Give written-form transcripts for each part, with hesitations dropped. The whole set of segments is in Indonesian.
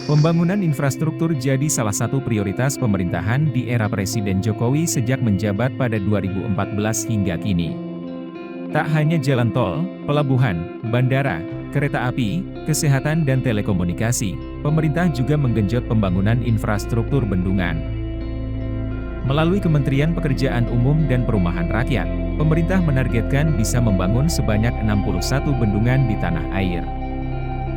Pembangunan infrastruktur jadi salah satu prioritas pemerintahan di era Presiden Jokowi sejak menjabat pada 2014 hingga kini. Tak hanya jalan tol, pelabuhan, bandara, kereta api, kesehatan dan telekomunikasi, pemerintah juga menggenjot pembangunan infrastruktur bendungan. Melalui Kementerian Pekerjaan Umum dan Perumahan Rakyat, pemerintah menargetkan bisa membangun sebanyak 61 bendungan di tanah air.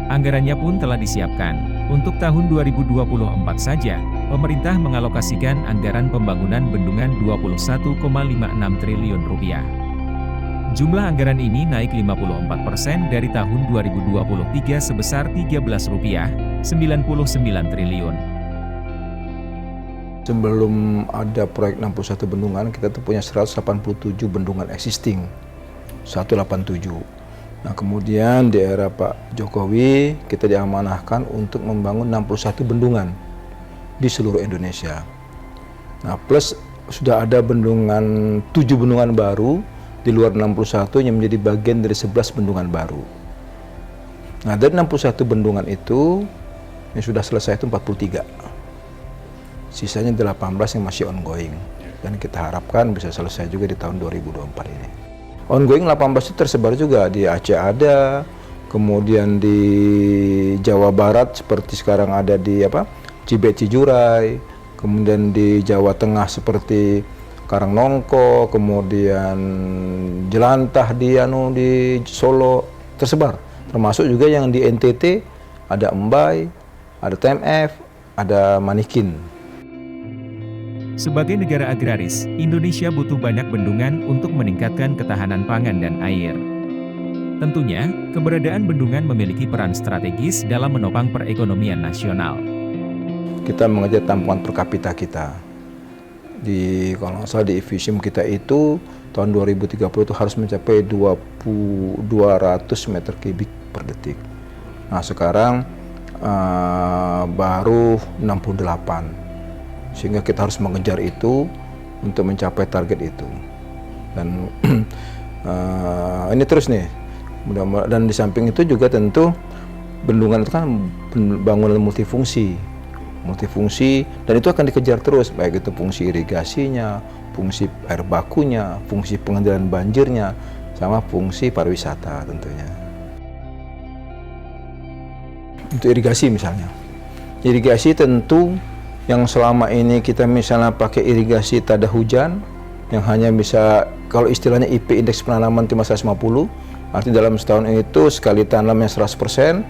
Anggarannya pun telah disiapkan. Untuk tahun 2024 saja, pemerintah mengalokasikan anggaran pembangunan bendungan Rp21,56 triliun. Jumlah anggaran ini naik 54% dari tahun 2023 sebesar Rp13,99 triliun. Sebelum ada proyek 61 bendungan, kita tuh punya 187 bendungan existing. 187. Nah, kemudian di era Pak Jokowi, kita diamanahkan untuk membangun 61 bendungan di seluruh Indonesia. Nah, plus sudah ada 7 bendungan baru di luar 61 yang menjadi bagian dari 11 bendungan baru. Nah, dari 61 bendungan itu, yang sudah selesai itu 43. Sisanya 18 yang masih ongoing. Dan kita harapkan bisa selesai juga di tahun 2024 ini. Ongoing 18 itu tersebar juga di Aceh ada, kemudian di Jawa Barat seperti sekarang ada di Cibet Cijurai, kemudian di Jawa Tengah seperti Karangnongko, kemudian Jelantah di Solo tersebar. Termasuk juga yang di NTT ada Embai, ada TMF, ada Manikin. Sebagai negara agraris, Indonesia butuh banyak bendungan untuk meningkatkan ketahanan pangan dan air. Tentunya, keberadaan bendungan memiliki peran strategis dalam menopang perekonomian nasional. Kita mengejar tampungan per kapita kita. Kalau nggak salah di Efisium kita itu tahun 2030 itu harus mencapai 200 meter kubik per detik. Nah, sekarang baru 68. Sehingga kita harus mengejar itu untuk mencapai target itu. Dan ini terus nih. Dan di samping itu juga tentu bendungan itu kan bangunan multifungsi, dan itu akan dikejar terus, baik itu fungsi irigasinya, fungsi air bakunya, fungsi pengendalian banjirnya, sama fungsi pariwisata tentunya. Untuk irigasi misalnya, irigasi tentu yang selama ini kita misalnya pakai irigasi tada hujan yang hanya bisa, kalau istilahnya IP indeks penanaman cuma 150, artinya dalam setahun itu sekali tanamnya 100%,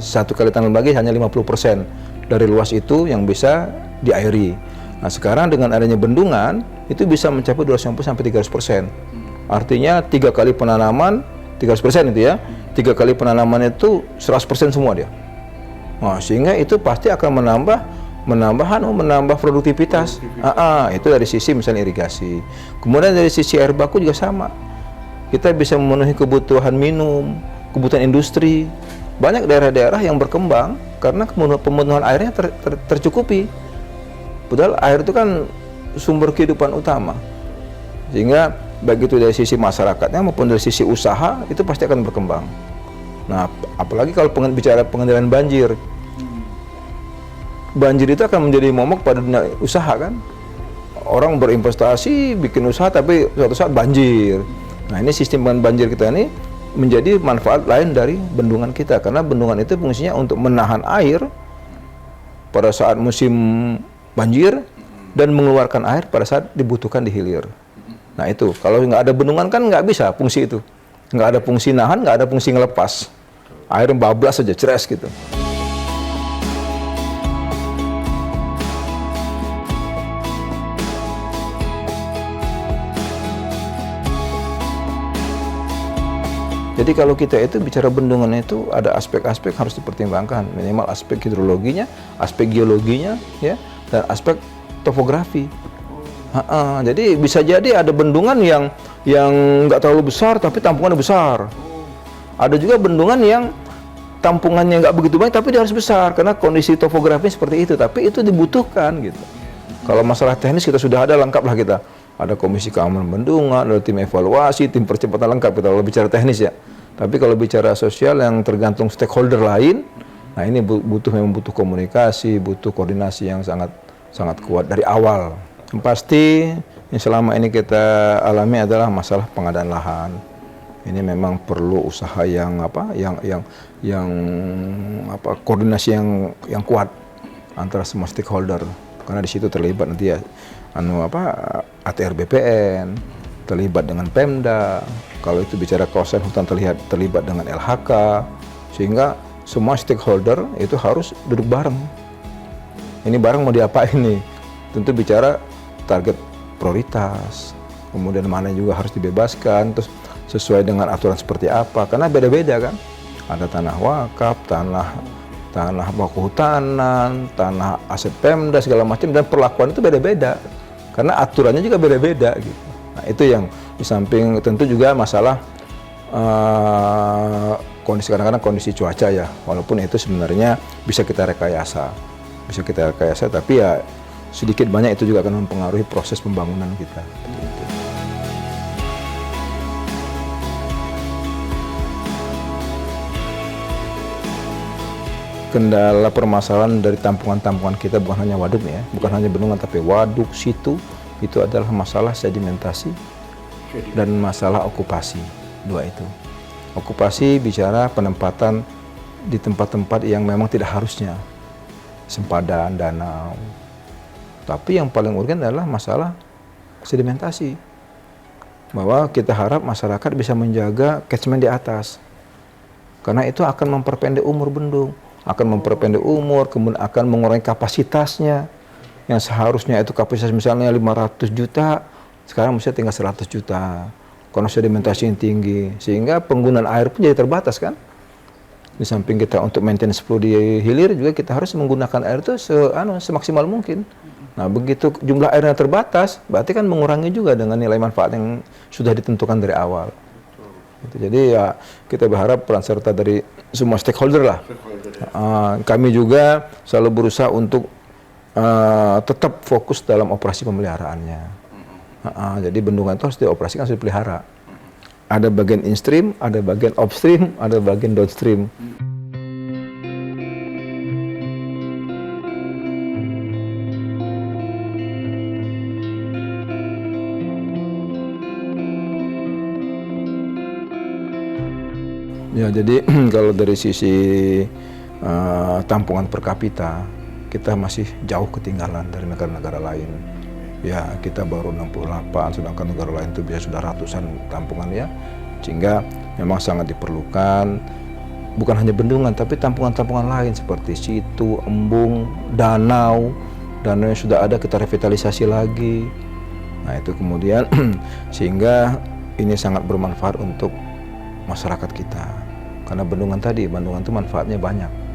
satu kali tanam lagi hanya 50% dari luas itu yang bisa diairi. Nah, sekarang dengan adanya bendungan itu bisa mencapai 250 sampai 300%. Artinya 3 kali penanaman 300% itu ya. 3 kali penanaman itu 100% semua dia. Nah, sehingga itu pasti akan menambah produktivitas. Itu dari sisi misalnya irigasi. Kemudian dari sisi air baku juga sama. Kita bisa memenuhi kebutuhan minum, kebutuhan industri. Banyak daerah-daerah yang berkembang karena pemenuhan airnya tercukupi. Padahal air itu kan sumber kehidupan utama. Sehingga baik itu dari sisi masyarakatnya maupun dari sisi usaha itu pasti akan berkembang. Nah, apalagi kalau bicara pengendalian banjir. Banjir itu akan menjadi momok pada dunia usaha kan. Orang berinvestasi, bikin usaha tapi suatu saat banjir. Nah, ini sistem banjir kita ini menjadi manfaat lain dari bendungan kita. Karena bendungan itu fungsinya untuk menahan air pada saat musim banjir dan mengeluarkan air pada saat dibutuhkan di hilir. Nah itu, kalau nggak ada bendungan kan nggak bisa fungsi itu. Nggak ada fungsi nahan, nggak ada fungsi ngelepas. Air bablas saja, ceres gitu. Jadi kalau kita itu bicara bendungan itu ada aspek-aspek harus dipertimbangkan, minimal aspek hidrologinya, aspek geologinya, ya, dan aspek topografi. Jadi bisa jadi ada bendungan yang nggak terlalu besar tapi tampungannya besar. Ada juga bendungan yang tampungannya nggak begitu banyak tapi dia harus besar karena kondisi topografi seperti itu. Tapi itu dibutuhkan gitu. Kalau masalah teknis kita sudah ada, lengkap lah kita. Ada komisi keamanan bendungan, ada tim evaluasi, tim percepatan, lengkap kita kalau bicara teknis ya. Tapi kalau bicara sosial yang tergantung stakeholder lain, Nah ini memang butuh komunikasi, butuh koordinasi yang sangat kuat dari awal. Yang pasti yang selama ini kita alami adalah masalah pengadaan lahan. Ini memang perlu usaha yang koordinasi yang kuat antara semua stakeholder, karena di situ terlibat nanti ya ATR BPN, terlibat dengan Pemda, kalau itu bicara kawasan hutan terlibat dengan LHK, sehingga semua stakeholder itu harus duduk bareng. Ini bareng mau diapain nih? Tentu bicara target prioritas, kemudian mana juga harus dibebaskan, terus sesuai dengan aturan seperti apa, karena beda-beda kan. Ada tanah wakaf, tanah baku hutanan, tanah aset Pemda segala macam, dan perlakuan itu beda-beda karena aturannya juga beda-beda gitu. Nah itu yang di samping tentu juga masalah kondisi, kadang-kadang kondisi cuaca ya, walaupun itu sebenarnya bisa kita rekayasa, tapi ya sedikit banyak itu juga akan mempengaruhi proses pembangunan kita. Kendala permasalahan dari tampungan-tampungan kita bukan hanya waduk nih ya, bukan hanya bendungan, tapi waduk, situ, itu adalah masalah sedimentasi dan masalah okupasi. Dua itu. Okupasi bicara penempatan di tempat-tempat yang memang tidak harusnya, sempadan, danau. Tapi yang paling urgen adalah masalah sedimentasi, bahwa kita harap masyarakat bisa menjaga catchment di atas, karena itu akan memperpendek umur bendung, kemudian akan mengurangi kapasitasnya, yang seharusnya itu kapasitas misalnya 500 juta, sekarang bisa tinggal 100 juta, karena sedimentasi yang tinggi, sehingga penggunaan air pun jadi terbatas kan. Di samping kita untuk maintenance flow di hilir juga kita harus menggunakan air itu semaksimal mungkin. Nah begitu jumlah airnya terbatas, berarti kan mengurangi juga dengan nilai manfaat yang sudah ditentukan dari awal. Jadi ya kita berharap peran serta dari semua stakeholder lah. Kami juga selalu berusaha untuk tetap fokus dalam operasi pemeliharaannya. Jadi bendungan itu harus dioperasikan, harus dipelihara. Ada bagian instream, ada bagian upstream, ada bagian downstream. Ya, jadi kalau dari sisi tampungan per kapita, kita masih jauh ketinggalan dari negara-negara lain. Ya, kita baru 68, sedangkan negara lain itu bisa sudah ratusan tampungan ya. Sehingga memang sangat diperlukan, bukan hanya bendungan, tapi tampungan-tampungan lain seperti situ, embung, danau yang sudah ada kita revitalisasi lagi. Nah itu kemudian sehingga ini sangat bermanfaat untuk masyarakat kita. Karena bendungan itu manfaatnya banyak.